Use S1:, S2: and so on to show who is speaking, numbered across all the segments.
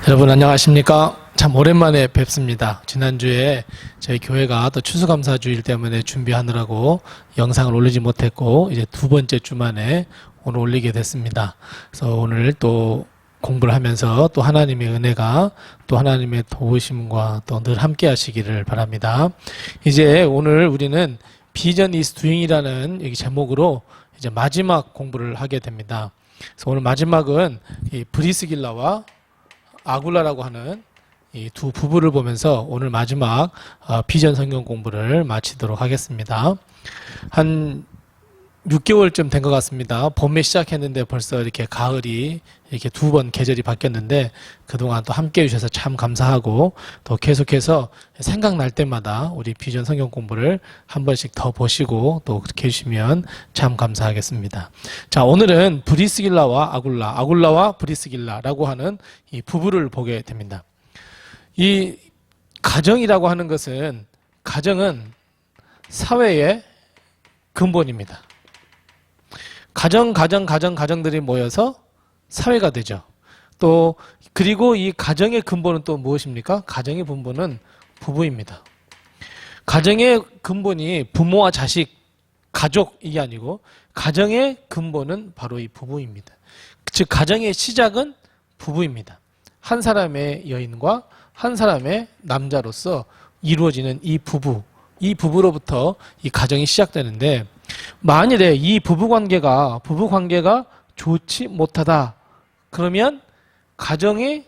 S1: 여러분 안녕하십니까? 참 오랜만에 뵙습니다. 지난주에 저희 교회가 또 추수감사주일 때문에 준비하느라고 영상을 올리지 못했고 이제 두 번째 주 만에 오늘 올리게 됐습니다. 그래서 오늘 또 공부를 하면서 또 하나님의 은혜가 또 하나님의 도우심과 또 늘 함께 하시기를 바랍니다. 이제 오늘 우리는 비전 is doing이라는 이 제목으로 이제 마지막 공부를 하게 됩니다. 그래서 오늘 마지막은 이 브리스길라와 아굴라라고 하는 이 두 부부를 보면서 오늘 마지막 비전 성경 공부를 마치도록 하겠습니다. 한 6개월쯤 된 것 같습니다. 봄에 시작했는데 벌써 이렇게 가을이 이렇게 두 번 계절이 바뀌었는데 그동안 또 함께 해주셔서 참 감사하고 또 계속해서 생각날 때마다 우리 비전 성경 공부를 한 번씩 더 보시고 또 그렇게 해주시면 참 감사하겠습니다. 자, 오늘은 브리스길라와 아굴라와 브리스길라라고 하는 이 부부를 보게 됩니다. 이 가정이라고 하는 것은 가정은 사회의 근본입니다. 가정들이 모여서 사회가 되죠. 또 그리고 이 가정의 근본은 또 무엇입니까? 가정의 근본은 부부입니다. 가정의 근본이 부모와 자식, 가족 이게 아니고 가정의 근본은 바로 이 부부입니다. 즉 가정의 시작은 부부입니다. 한 사람의 여인과 한 사람의 남자로서 이루어지는 이 부부로부터 이 가정이 시작되는데 만일에 이 부부관계가 좋지 못하다 그러면 가정의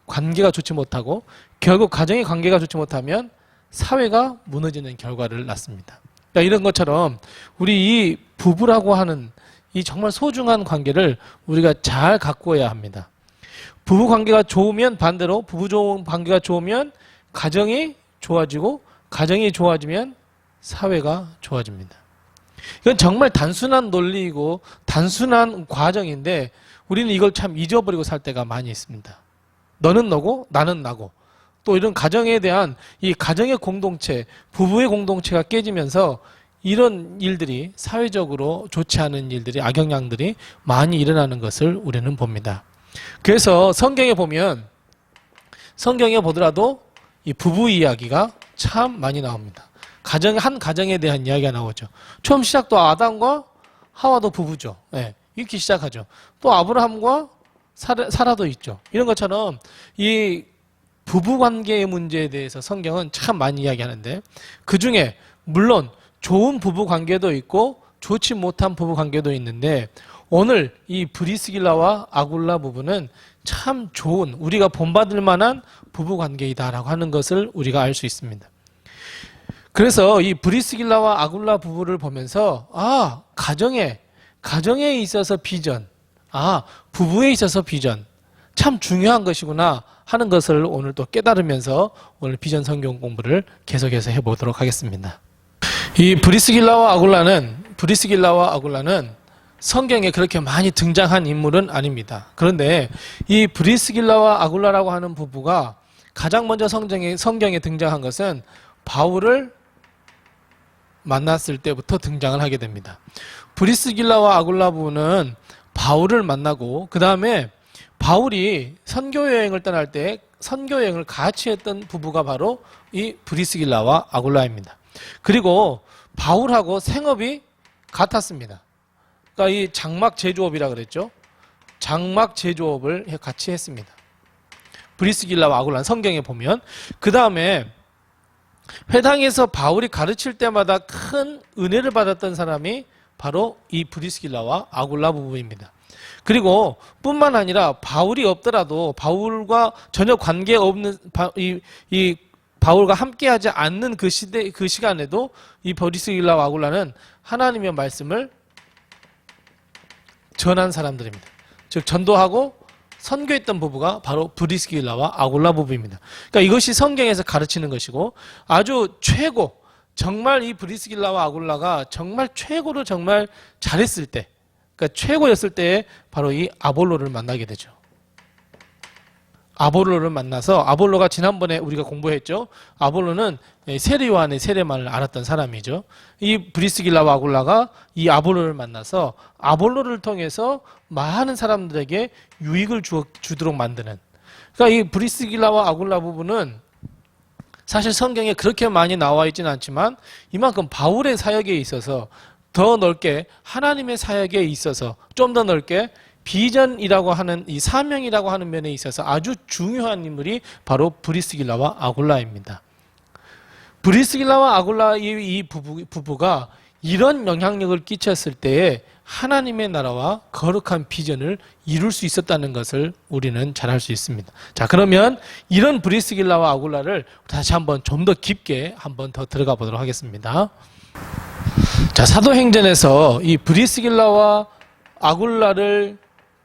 S1: 관계가 좋지 못하고 결국 가정의 관계가 좋지 못하면 사회가 무너지는 결과를 낳습니다. 그러니까 이런 것처럼 우리 이 부부라고 하는 이 정말 소중한 관계를 우리가 잘 가꾸어야 합니다. 부부 관계가 좋으면 반대로 관계가 좋으면 가정이 좋아지고 가정이 좋아지면 사회가 좋아집니다. 이건 정말 단순한 논리이고 단순한 과정인데 우리는 이걸 참 잊어버리고 살 때가 많이 있습니다. 너는 너고 나는 나고 또 이런 가정에 대한 이 가정의 공동체, 부부의 공동체가 깨지면서 이런 일들이 사회적으로 좋지 않은 일들이 악영향들이 많이 일어나는 것을 우리는 봅니다. 그래서 성경에 보더라도 이 부부 이야기가 참 많이 나옵니다. 한 가정에 대한 이야기가 나오죠. 처음 시작도 아담과 하와도 부부죠. 네, 이렇게 시작하죠. 또 아브라함과 사라도 있죠. 이런 것처럼 이 부부관계의 문제에 대해서 성경은 참 많이 이야기하는데 그 중에 물론 좋은 부부관계도 있고 좋지 못한 부부관계도 있는데 오늘 이 브리스길라와 아굴라 부부는 참 좋은 우리가 본받을 만한 부부관계이다라고 하는 것을 우리가 알 수 있습니다. 그래서 이 브리스길라와 아굴라 부부를 보면서 가정에 있어서 비전, 부부에 있어서 비전 참 중요한 것이구나 하는 것을 오늘 또 깨달으면서 오늘 비전 성경 공부를 계속해서 해보도록 하겠습니다. 이 브리스길라와 아굴라는 성경에 그렇게 많이 등장한 인물은 아닙니다. 그런데 이 브리스길라와 아굴라라고 하는 부부가 가장 먼저 성경에 등장한 것은 바울을 만났을 때부터 등장을 하게 됩니다. 브리스길라와 아굴라 부부는 바울을 만나고 그 다음에 바울이 선교여행을 떠날 때 선교여행을 같이 했던 부부가 바로 이 브리스길라와 아굴라입니다. 그리고 바울하고 생업이 같았습니다. 그러니까 이 장막 제조업이라 그랬죠. 장막 제조업을 같이 했습니다. 브리스길라와 아굴라는 성경에 보면 그 다음에 회당에서 바울이 가르칠 때마다 큰 은혜를 받았던 사람이 바로 이 브리스길라와 아굴라 부부입니다. 그리고 뿐만 아니라 바울이 없더라도 바울과 전혀 관계없는 이 바울과 함께하지 않는 그 시간에도 이 브리스길라와 아굴라는 하나님의 말씀을 전한 사람들입니다. 즉 전도하고 선교했던 부부가 바로 브리스길라와 아굴라 부부입니다. 그러니까 이것이 성경에서 가르치는 것이고 아주 최고 정말 이 브리스길라와 아굴라가 정말 최고로 정말 잘했을 때 그러니까 최고였을 때에 바로 이 아볼로를 만나게 되죠. 아볼로를 만나서 아볼로가 지난번에 우리가 공부했죠. 아볼로는 세례 요한의 세례만을 알았던 사람이죠. 이 브리스길라와 아굴라가 이 아볼로를 만나서 아볼로를 통해서 많은 사람들에게 유익을 주도록 만드는 그러니까 이 브리스길라와 아굴라 부부는 사실 성경에 그렇게 많이 나와 있지는 않지만 이만큼 바울의 사역에 있어서 더 넓게 하나님의 사역에 있어서 좀 더 넓게 비전이라고 하는 이 사명이라고 하는 면에 있어서 아주 중요한 인물이 바로 브리스길라와 아굴라입니다. 브리스길라와 아굴라 이 부부가 이런 영향력을 끼쳤을 때에 하나님의 나라와 거룩한 비전을 이룰 수 있었다는 것을 우리는 잘 알 수 있습니다. 자, 그러면 이런 브리스길라와 아굴라를 다시 한번 좀 더 깊게 한번 더 들어가 보도록 하겠습니다. 자, 사도행전에서 이 브리스길라와 아굴라를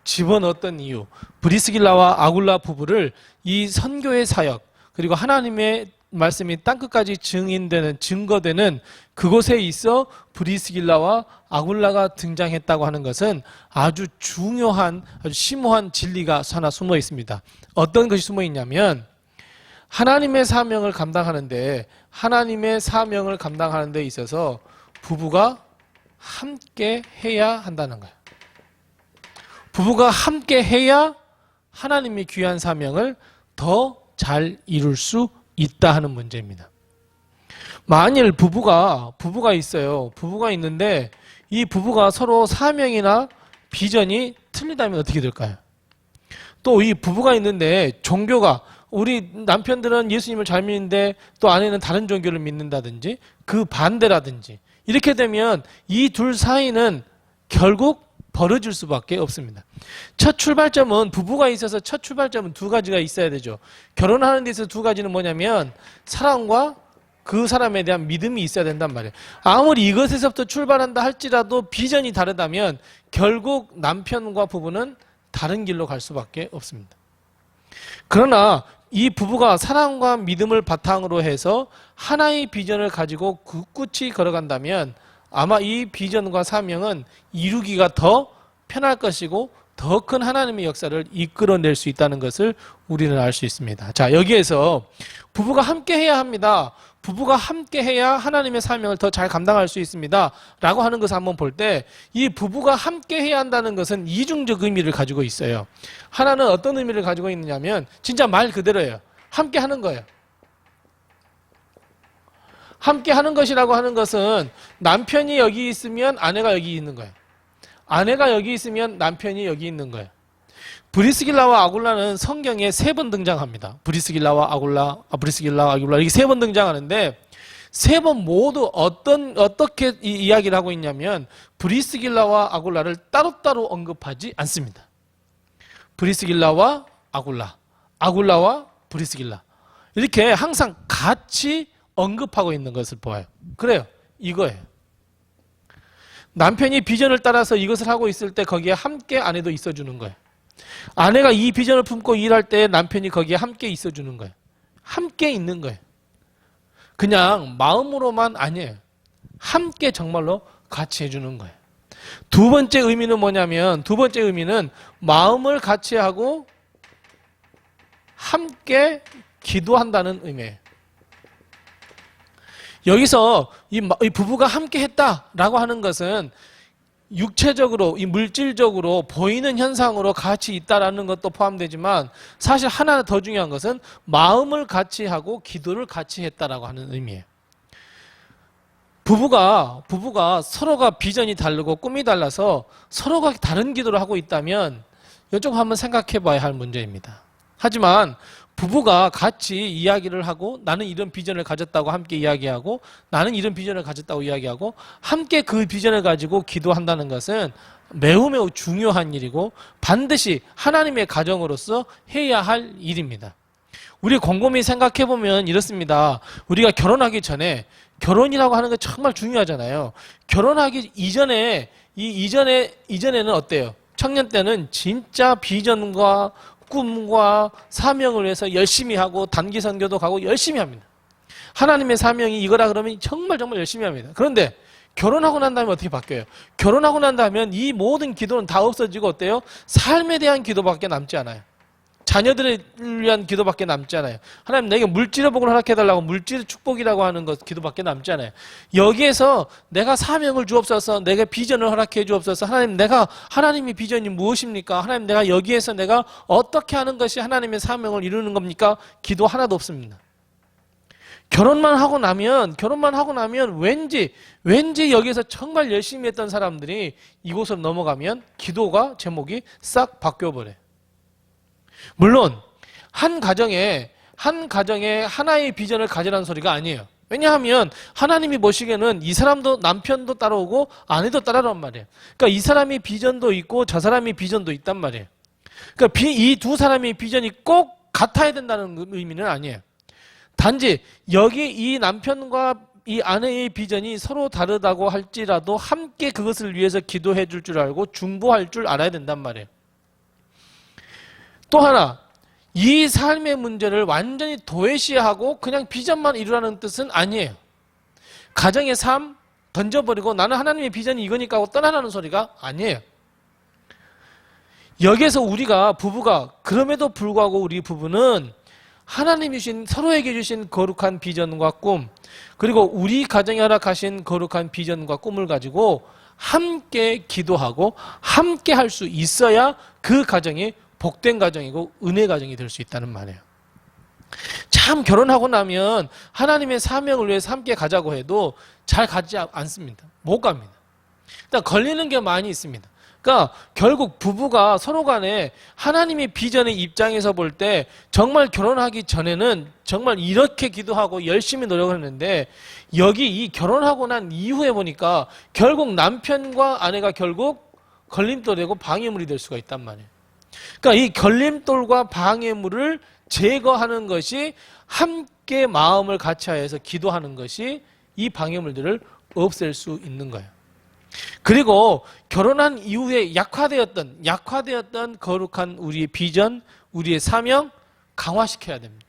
S1: 집어넣었던 이유, 브리스길라와 아굴라 부부를 이 선교의 사역, 그리고 하나님의 말씀이 땅끝까지 증인되는, 증거되는 그곳에 있어 브리스길라와 아굴라가 등장했다고 하는 것은 아주 중요한, 아주 심오한 진리가 하나 숨어 있습니다. 어떤 것이 숨어 있냐면, 하나님의 사명을 감당하는데 있어서 부부가 함께 해야 한다는 거예요. 부부가 함께 해야 하나님의 귀한 사명을 더 잘 이룰 수 있다 하는 문제입니다. 만일 부부가 있어요. 부부가 있는데 이 부부가 서로 사명이나 비전이 틀리다면 어떻게 될까요? 또 이 부부가 있는데 종교가, 우리 남편들은 예수님을 잘 믿는데 또 아내는 다른 종교를 믿는다든지 그 반대라든지 이렇게 되면 이 둘 사이는 결국 벌어질 수밖에 없습니다. 첫 출발점은, 부부가 있어서 첫 출발점은 두 가지가 있어야 되죠. 결혼하는 데 있어서 두 가지는 뭐냐면 사랑과 그 사람에 대한 믿음이 있어야 된단 말이에요. 아무리 이것에서부터 출발한다 할지라도 비전이 다르다면 결국 남편과 부부는 다른 길로 갈 수밖에 없습니다. 그러나 이 부부가 사랑과 믿음을 바탕으로 해서 하나의 비전을 가지고 굳굳이 걸어간다면 아마 이 비전과 사명은 이루기가 더 편할 것이고 더 큰 하나님의 역사를 이끌어낼 수 있다는 것을 우리는 알 수 있습니다. 자, 여기에서 부부가 함께 해야 합니다. 부부가 함께 해야 하나님의 사명을 더 잘 감당할 수 있습니다. 라고 하는 것을 한번 볼 때 이 부부가 함께 해야 한다는 것은 이중적 의미를 가지고 있어요. 하나는 어떤 의미를 가지고 있느냐면 진짜 말 그대로예요. 함께 하는 거예요. 함께 하는 것이라고 하는 것은 남편이 여기 있으면 아내가 여기 있는 거예요. 아내가 여기 있으면 남편이 여기 있는 거예요. 브리스길라와 아굴라는 성경에 3번 등장합니다. 브리스길라와 아굴라 이렇게 3번 등장하는데 3번 모두 어떻게 이야기를 하고 있냐면 브리스길라와 아굴라를 따로따로 언급하지 않습니다. 브리스길라와 아굴라, 아굴라와 브리스길라 이렇게 항상 같이 언급하고 있는 것을 보아요. 그래요. 이거예요. 남편이 비전을 따라서 이것을 하고 있을 때 거기에 함께 아내도 있어주는 거예요. 아내가 이 비전을 품고 일할 때 남편이 거기에 함께 있어주는 거예요. 함께 있는 거예요. 그냥 마음으로만 아니에요. 함께 정말로 같이 해주는 거예요. 두 번째 의미는 뭐냐면, 두 번째 의미는 마음을 같이 하고 함께 기도한다는 의미예요. 여기서 이 부부가 함께 했다라고 하는 것은 육체적으로, 이 물질적으로 보이는 현상으로 같이 있다라는 것도 포함되지만 사실 하나 더 중요한 것은 마음을 같이 하고 기도를 같이 했다라고 하는 의미예요. 부부가 서로가 비전이 다르고 꿈이 달라서 서로가 다른 기도를 하고 있다면 이쪽 한번 생각해 봐야 할 문제입니다. 하지만 부부가 같이 이야기를 하고 나는 이런 비전을 가졌다고 함께 이야기하고 나는 이런 비전을 가졌다고 이야기하고 함께 그 비전을 가지고 기도한다는 것은 매우 중요한 일이고 반드시 하나님의 가정으로서 해야 할 일입니다. 우리 곰곰이 생각해 보면 이렇습니다. 우리가 결혼하기 전에, 결혼이라고 하는 게 정말 중요하잖아요. 결혼하기 이전에는 어때요? 청년 때는 진짜 비전과 꿈과 사명을 위해서 열심히 하고 단기 선교도 가고 열심히 합니다. 하나님의 사명이 이거라 그러면 정말 열심히 합니다. 그런데 결혼하고 난 다음에 어떻게 바뀌어요? 결혼하고 난 다음에 이 모든 기도는 다 없어지고 어때요? 삶에 대한 기도밖에 남지 않아요. 자녀들을 위한 기도밖에 남지 않아요. 하나님 내게 물질의 복을 허락해달라고 물질의 축복이라고 하는 것 기도밖에 남지 않아요. 여기에서 내가 사명을 주옵소서, 내게 비전을 허락해 주옵소서. 하나님 내가 하나님의 비전이 무엇입니까? 하나님 내가 여기에서 내가 어떻게 하는 것이 하나님의 사명을 이루는 겁니까? 기도 하나도 없습니다. 결혼만 하고 나면 왠지 여기서 정말 열심히 했던 사람들이 이곳으로 넘어가면 기도가 제목이 싹 바뀌어버려요. 물론 한 가정에 하나의 비전을 가지라는 소리가 아니에요. 왜냐하면 하나님이 보시기에는 이 사람도 남편도 따라오고 아내도 따라오란 말이에요. 그러니까 이 사람이 비전도 있고 저 사람이 비전도 있단 말이에요. 그러니까 이 두 사람의 비전이 꼭 같아야 된다는 의미는 아니에요. 단지 여기 이 남편과 이 아내의 비전이 서로 다르다고 할지라도 함께 그것을 위해서 기도해 줄 줄 알고 중보할 줄 알아야 된단 말이에요. 또 하나, 이 삶의 문제를 완전히 도외시하고 그냥 비전만 이루라는 뜻은 아니에요. 가정의 삶 던져버리고 나는 하나님의 비전이 이거니까 하고 떠나라는 소리가 아니에요. 여기에서 우리가 부부가 그럼에도 불구하고 우리 부부는 하나님이 주신 서로에게 주신 거룩한 비전과 꿈 그리고 우리 가정에 허락하신 거룩한 비전과 꿈을 가지고 함께 기도하고 함께 할 수 있어야 그 가정이 복된 가정이고 은혜 가정이 될 수 있다는 말이에요. 참 결혼하고 나면 하나님의 사명을 위해서 함께 가자고 해도 잘 가지 않습니다. 못 갑니다. 일단 걸리는 게 많이 있습니다. 그러니까 결국 부부가 서로 간에 하나님의 비전의 입장에서 볼 때 정말 결혼하기 전에는 정말 이렇게 기도하고 열심히 노력을 했는데 여기 이 결혼하고 난 이후에 보니까 결국 남편과 아내가 결국 걸림돌이고 방해물이 될 수가 있단 말이에요. 그러니까 이 걸림돌과 방해물을 제거하는 것이 함께 마음을 같이하여서 기도하는 것이 이 방해물들을 없앨 수 있는 거예요. 그리고 결혼한 이후에 약화되었던 거룩한 우리의 비전, 우리의 사명 강화시켜야 됩니다.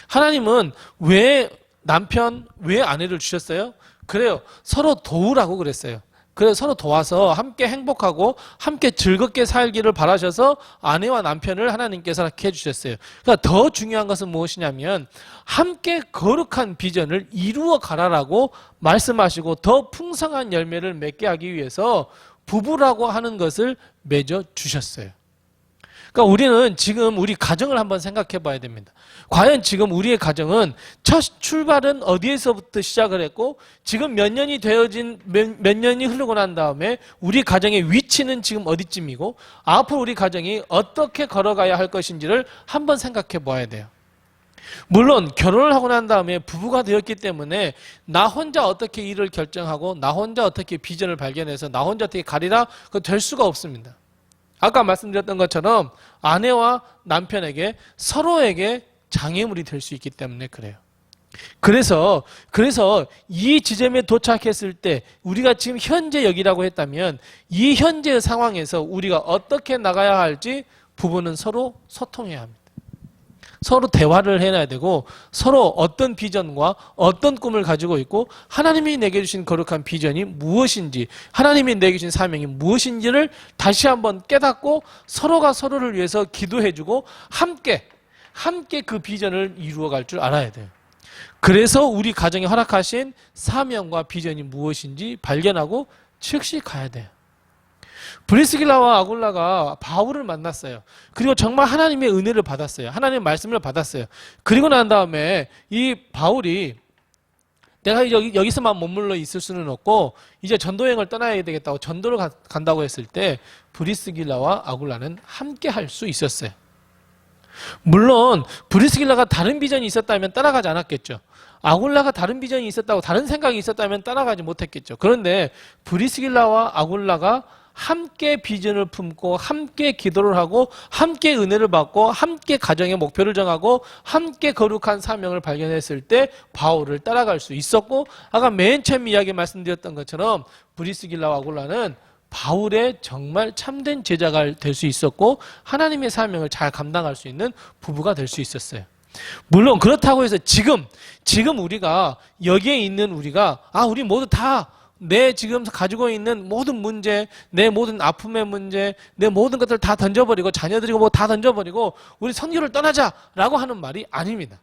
S1: 하나님은 왜 남편, 왜 아내를 주셨어요? 그래요. 서로 도우라고 그랬어요. 그래서 서로 도와서 함께 행복하고 함께 즐겁게 살기를 바라셔서 아내와 남편을 하나님께서 이렇게 해주셨어요. 그러니까 더 중요한 것은 무엇이냐면 함께 거룩한 비전을 이루어 가라라고 말씀하시고 더 풍성한 열매를 맺게 하기 위해서 부부라고 하는 것을 맺어 주셨어요. 그러니까 우리는 지금 우리 가정을 한번 생각해 봐야 됩니다. 과연 지금 우리의 가정은 첫 출발은 어디에서부터 시작을 했고 지금 몇 년이 몇 년이 흐르고 난 다음에 우리 가정의 위치는 지금 어디쯤이고 앞으로 우리 가정이 어떻게 걸어가야 할 것인지를 한번 생각해 봐야 돼요. 물론 결혼을 하고 난 다음에 부부가 되었기 때문에 나 혼자 어떻게 일을 결정하고 나 혼자 어떻게 비전을 발견해서 나 혼자 어떻게 가리라 그거 될 수가 없습니다. 아까 말씀드렸던 것처럼 아내와 남편에게 서로에게 장애물이 될 수 있기 때문에 그래요. 그래서 이 지점에 도착했을 때 우리가 지금 현재 여기라고 했다면 이 현재의 상황에서 우리가 어떻게 나가야 할지 부부는 서로 소통해야 합니다. 서로 대화를 해놔야 되고 서로 어떤 비전과 어떤 꿈을 가지고 있고 하나님이 내게 주신 거룩한 비전이 무엇인지 하나님이 내게 주신 사명이 무엇인지를 다시 한번 깨닫고 서로가 서로를 위해서 기도해주고 함께 그 비전을 이루어갈 줄 알아야 돼요. 그래서 우리 가정에 허락하신 사명과 비전이 무엇인지 발견하고 즉시 가야 돼요. 브리스길라와 아굴라가 바울을 만났어요. 그리고 정말 하나님의 은혜를 받았어요. 하나님의 말씀을 받았어요. 그리고 난 다음에 이 바울이 내가 여기서만 머물러 있을 수는 없고 이제 전도여행을 떠나야 되겠다고 전도를 간다고 했을 때 브리스길라와 아굴라는 함께 할 수 있었어요. 물론 브리스길라가 다른 비전이 있었다면 따라가지 않았겠죠. 아굴라가 다른 비전이 있었다고 다른 생각이 있었다면 따라가지 못했겠죠. 그런데 브리스길라와 아굴라가 함께 비전을 품고 함께 기도를 하고 함께 은혜를 받고 함께 가정의 목표를 정하고 함께 거룩한 사명을 발견했을 때 바울을 따라갈 수 있었고 아까 맨 처음 이야기 말씀드렸던 것처럼 브리스길라와 아굴라는 바울의 정말 참된 제자가 될 수 있었고 하나님의 사명을 잘 감당할 수 있는 부부가 될 수 있었어요. 물론 그렇다고 해서 지금 우리가 여기에 있는 우리가 우리 모두 다 내 지금 가지고 있는 모든 문제, 내 모든 아픔의 문제, 내 모든 것들 다 던져버리고 자녀들이고 뭐 다 던져버리고 우리 선교를 떠나자라고 하는 말이 아닙니다.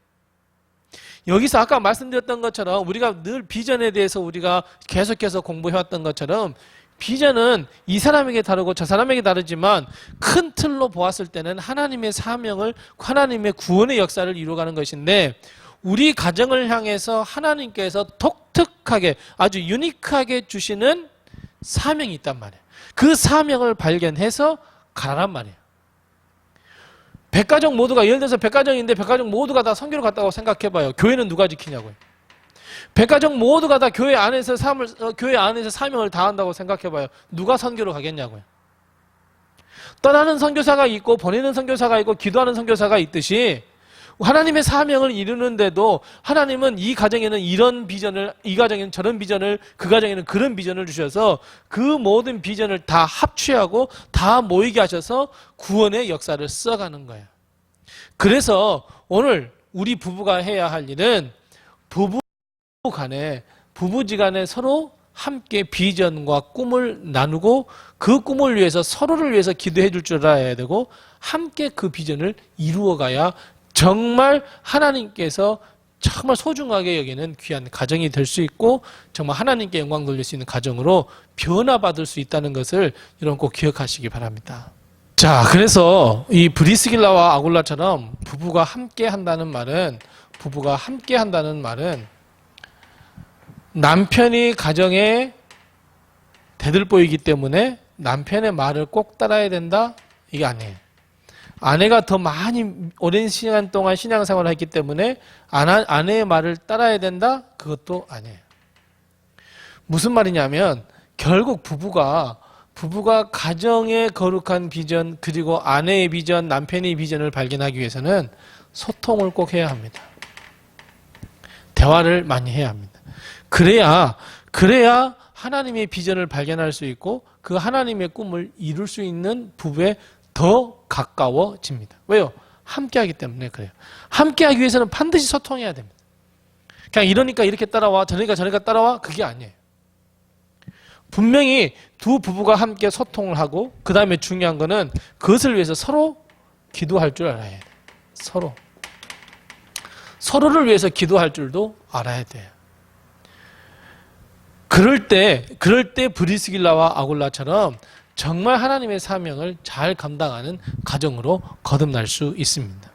S1: 여기서 아까 말씀드렸던 것처럼 우리가 늘 비전에 대해서 우리가 계속해서 공부해왔던 것처럼 비전은 이 사람에게 다르고 저 사람에게 다르지만 큰 틀로 보았을 때는 하나님의 사명을, 하나님의 구원의 역사를 이루어가는 것인데 우리 가정을 향해서 하나님께서 독특하게 아주 유니크하게 주시는 사명이 있단 말이에요. 그 사명을 발견해서 가란 말이에요. 100가정 모두가, 예를 들어서 100가정인데 100가정 모두가 다 선교를 갔다고 생각해봐요. 교회는 누가 지키냐고요. 100가정 모두가 다 교회 안에서 교회 안에서 사명을 다한다고 생각해봐요. 누가 선교를 가겠냐고요. 떠나는 선교사가 있고 보내는 선교사가 있고 기도하는 선교사가 있듯이 하나님의 사명을 이루는데도 하나님은 이 가정에는 이런 비전을, 이 가정에는 저런 비전을, 그 가정에는 그런 비전을 주셔서 그 모든 비전을 다 합취하고 다 모이게 하셔서 구원의 역사를 써가는 거예요. 그래서 오늘 우리 부부가 해야 할 일은 부부지간에 서로 함께 비전과 꿈을 나누고 그 꿈을 위해서 서로를 위해서 기도해 줄 줄 알아야 되고 함께 그 비전을 이루어가야 정말 하나님께서 정말 소중하게 여기는 귀한 가정이 될 수 있고 정말 하나님께 영광 돌릴 수 있는 가정으로 변화받을 수 있다는 것을 여러분 꼭 기억하시기 바랍니다. 자, 그래서 이 브리스길라와 아굴라처럼 부부가 함께 한다는 말은 남편이 가정에 대들보이기 때문에 남편의 말을 꼭 따라야 된다? 이게 아니에요. 아내가 더 많이 오랜 시간 동안 신앙생활을 했기 때문에 아내의 말을 따라야 된다? 그것도 아니에요. 무슨 말이냐면 결국 부부가 가정의 거룩한 비전 그리고 아내의 비전, 남편의 비전을 발견하기 위해서는 소통을 꼭 해야 합니다. 대화를 많이 해야 합니다. 그래야 하나님의 비전을 발견할 수 있고 그 하나님의 꿈을 이룰 수 있는 부부에 더 가까워집니다. 왜요? 함께하기 때문에 그래요. 함께하기 위해서는 반드시 소통해야 됩니다. 그냥 이러니까 이렇게 따라와, 저러니까 따라와, 그게 아니에요. 분명히 두 부부가 함께 소통을 하고 그 다음에 중요한 거는 그것을 위해서 서로 기도할 줄 알아야 돼요. 서로를 위해서 기도할 줄도 알아야 돼요. 그럴 때 브리스길라와 아굴라처럼 정말 하나님의 사명을 잘 감당하는 가정으로 거듭날 수 있습니다.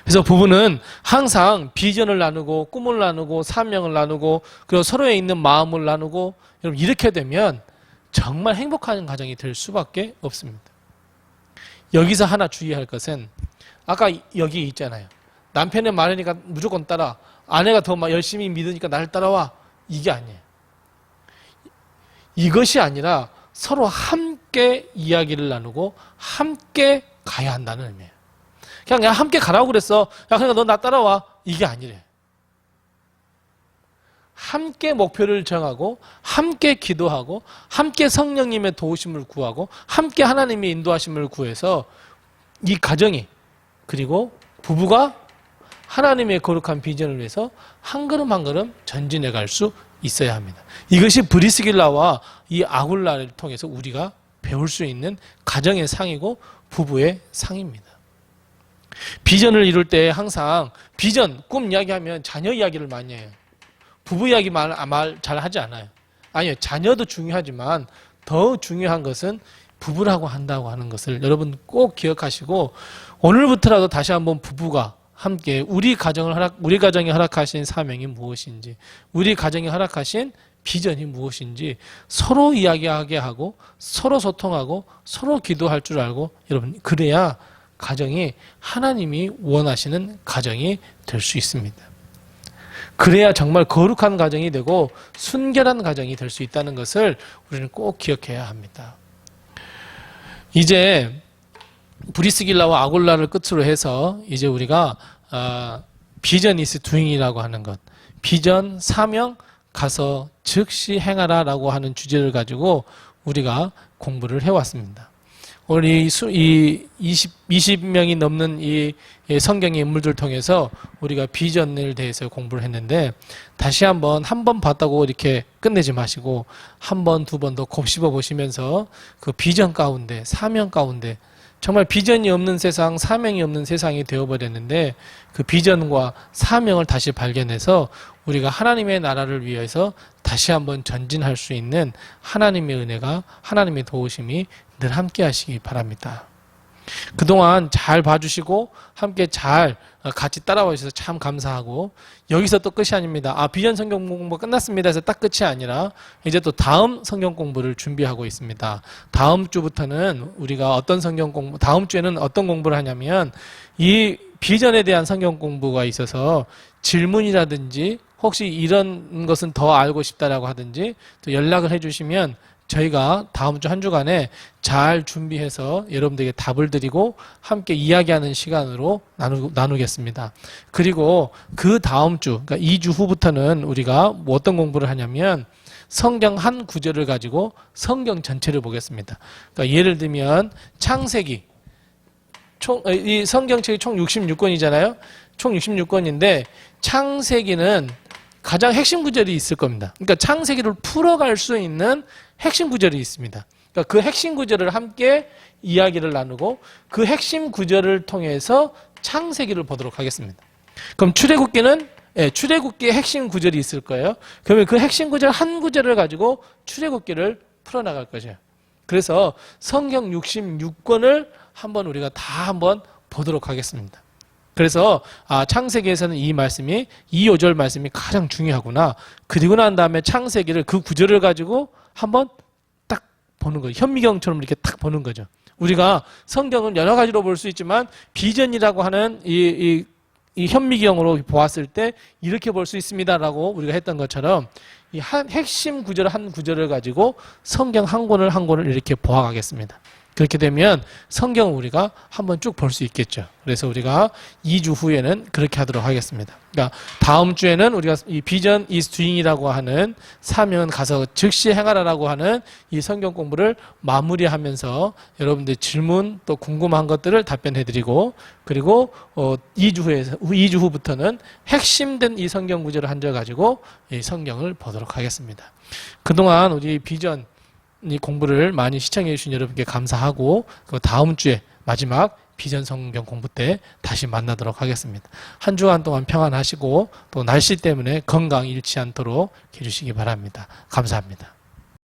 S1: 그래서 부부는 항상 비전을 나누고 꿈을 나누고 사명을 나누고 그리고 서로에 있는 마음을 나누고 여러분 이렇게 되면 정말 행복한 가정이 될 수밖에 없습니다. 여기서 하나 주의할 것은 아까 여기 있잖아요. 남편의 말이니까 무조건 따라. 아내가 더 열심히 믿으니까 나를 따라와. 이게 아니에요. 이것이 아니라 서로 함께 이야기를 나누고 함께 가야 한다는 의미예요. 그냥 함께 가라고 그랬어. 야, 그러니까 너 나 따라와. 이게 아니래. 함께 목표를 정하고 함께 기도하고 함께 성령님의 도우심을 구하고 함께 하나님의 인도하심을 구해서 이 가정이 그리고 부부가 하나님의 거룩한 비전을 위해서 한 걸음 한 걸음 전진해 갈 수 있어야 합니다. 이것이 브리스길라와 이 아굴라를 통해서 우리가 배울 수 있는 가정의 상이고 부부의 상입니다. 비전을 이룰 때 항상 비전, 꿈 이야기하면 자녀 이야기를 많이 해요. 부부 이야기 말 잘 하지 않아요. 아니요, 자녀도 중요하지만 더 중요한 것은 부부라고 한다고 하는 것을 여러분 꼭 기억하시고 오늘부터라도 다시 한번 부부가 함께 우리 가정에 허락하신 사명이 무엇인지, 우리 가정에 허락하신 비전이 무엇인지 서로 이야기하게 하고 서로 소통하고 서로 기도할 줄 알고 여러분 그래야 가정이 하나님이 원하시는 가정이 될 수 있습니다. 그래야 정말 거룩한 가정이 되고 순결한 가정이 될 수 있다는 것을 우리는 꼭 기억해야 합니다. 이제 브리스길라와 아굴라를 끝으로 해서 이제 우리가 비전 이스 두잉이라고 하는 것, 비전, 사명, 가서 즉시 행하라 라고 하는 주제를 가지고 우리가 공부를 해왔습니다. 오늘 이 20명이 넘는 이 성경의 인물들 통해서 우리가 비전에 대해서 공부를 했는데, 다시 한 번 봤다고 이렇게 끝내지 마시고 한 번, 두 번 더 곱씹어 보시면서 그 비전 가운데, 사명 가운데, 정말 비전이 없는 세상, 사명이 없는 세상이 되어버렸는데, 그 비전과 사명을 다시 발견해서 우리가 하나님의 나라를 위해서 다시 한번 전진할 수 있는 하나님의 은혜가, 하나님의 도우심이 늘 함께 하시기 바랍니다. 그동안 잘 봐주시고 함께 잘 같이 따라와 주셔서 참 감사하고, 여기서 또 끝이 아닙니다. 비전 성경 공부 끝났습니다 해서 딱 끝이 아니라 이제 또 다음 성경 공부를 준비하고 있습니다. 다음 주부터는 우리가 다음 주에는 어떤 공부를 하냐면, 이 비전에 대한 성경 공부가 있어서 질문이라든지 혹시 이런 것은 더 알고 싶다라고 하든지 또 연락을 해주시면 저희가 다음 주 한 주간에 잘 준비해서 여러분들에게 답을 드리고 함께 이야기하는 시간으로 나누겠습니다. 그리고 그 다음 주, 그러니까 2주 후부터는 우리가 어떤 공부를 하냐면 성경 한 구절을 가지고 성경 전체를 보겠습니다. 그러니까 예를 들면 창세기, 이 성경책이 총 66권이잖아요. 총 66권인데 창세기는 가장 핵심 구절이 있을 겁니다. 그러니까 창세기를 풀어갈 수 있는 핵심 구절이 있습니다. 그러니까 그 핵심 구절을 함께 이야기를 나누고 그 핵심 구절을 통해서 창세기를 보도록 하겠습니다. 그럼 출애굽기는 출애굽기의 핵심 구절이 있을 거예요. 그러면 그 핵심 구절 한 구절을 가지고 출애굽기를 풀어나갈 거죠. 그래서 성경 66권을 한번 우리가 다 한번 보도록 하겠습니다. 그래서 창세기에서는 이 5절 말씀이 가장 중요하구나. 그리고 난 다음에 창세기를 그 구절을 가지고 한번 딱 보는 거예요. 현미경처럼 이렇게 딱 보는 거죠. 우리가 성경은 여러 가지로 볼 수 있지만 비전이라고 하는 이 현미경으로 보았을 때 이렇게 볼 수 있습니다라고 우리가 했던 것처럼 이 핵심 구절 한 구절을 가지고 성경 한 권을 이렇게 보아가겠습니다. 그렇게 되면 성경을 우리가 한번 쭉 볼 수 있겠죠. 그래서 우리가 2주 후에는 그렇게 하도록 하겠습니다. 그러니까 다음 주에는 우리가 이 비전 is doing이라고 하는 사명은 가서 즉시 행하라라고 하는 이 성경 공부를 마무리하면서 여러분들 질문 또 궁금한 것들을 답변해드리고, 그리고 2주 후부터는 핵심된 이 성경 구절을 한절 가지고 이 성경을 보도록 하겠습니다. 그동안 우리 비전 이 공부를 많이 시청해 주신 여러분께 감사하고, 그 다음 주에 마지막 비전 성경 공부 때 다시 만나도록 하겠습니다. 한 주간 동안 평안하시고 또 날씨 때문에 건강 잃지 않도록 해주시기 바랍니다. 감사합니다.